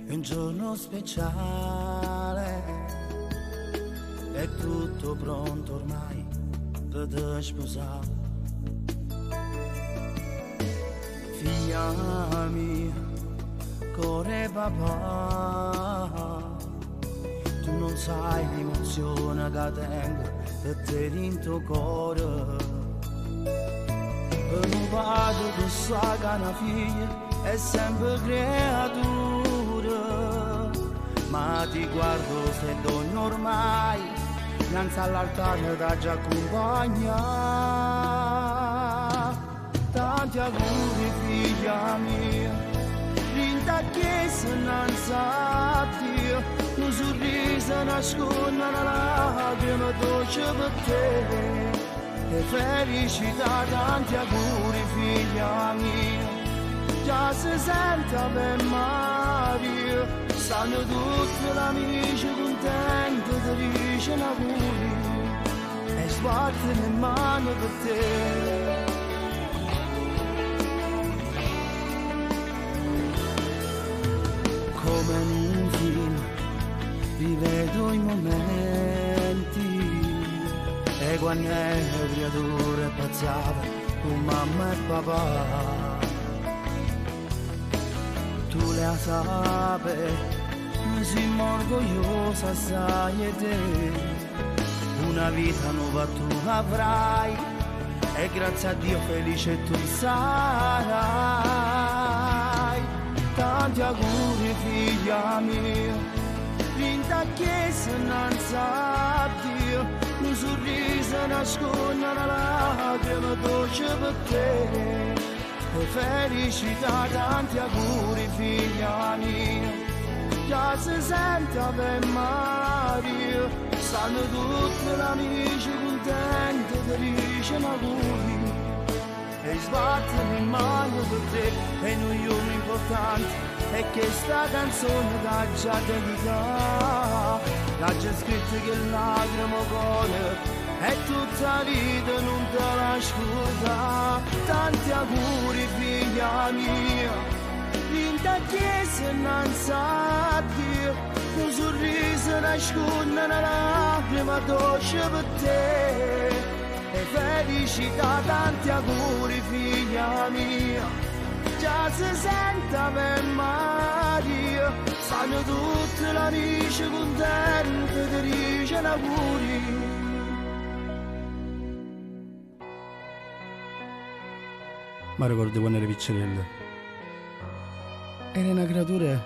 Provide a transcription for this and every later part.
È un giorno speciale, è tutto pronto ormai per te sposare. Figlia mia, cuore papà, tu non sai l'emozione che tengo per te dentro cuore. Per un padre che sa che una figlia è sempre creatura, ma ti guardo se donno ormai, innanzi all'altare da già accompagna. Tanti auguri figlia mia, rinda chiesa innanzi a Dio, un sorriso nasconde una lacrima dolce per te. E felicità, tanti auguri figlia mia, già si sente Ave Maria, stanno tutti gli amici contenti, ti dicono auguri e sbattono le mani per te. Come in un film rivedo i momenti, e quando ero creatura pazzava con mamma e papà. Tu le sape, siamo orgogliosa assai e te, una vita nuova tu avrai, e grazie a Dio felice tu sarai. Tanti auguri figlia mia, vinta chiesa innanzi a Dio, un sorriso nasconde una lacrima dolce per te. E felicità, tanti auguri figlia mia, già si sente Ave Maria, stanno tutti gli amici contenti, ti dicono auguri e sbattono in mano per te. E noi giorno importante è che sta canzone da già dedicata, da già scritto che lacrima cuore e tutta vita non te la scorda. Tanti auguri figlia mia, vinta chiesa innanzi a Dio, un sorriso nasconde una lacrima dolce per te. E felicità, tanti auguri figlia mia, già si sente Ave Maria, stanno tutti gli amici contenti, ti dicono auguri. Ma ricordo quando ero piccerello, era una creatura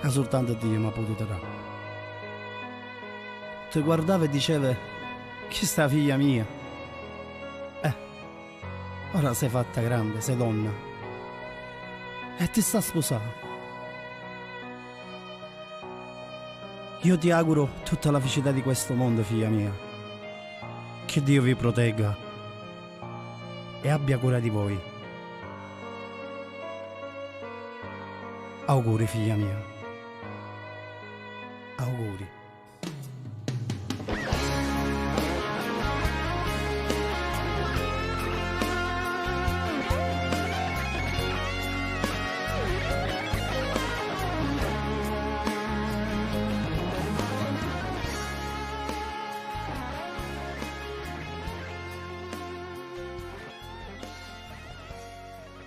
che soltanto Dio mi ha potuto dare. Ti guardava e diceva: chi sta figlia mia? Ora sei fatta grande, sei donna e ti sta sposando. Io ti auguro tutta la felicità di questo mondo, figlia mia. Che Dio vi protegga e abbia cura di voi. Auguri figlia mia. Auguri.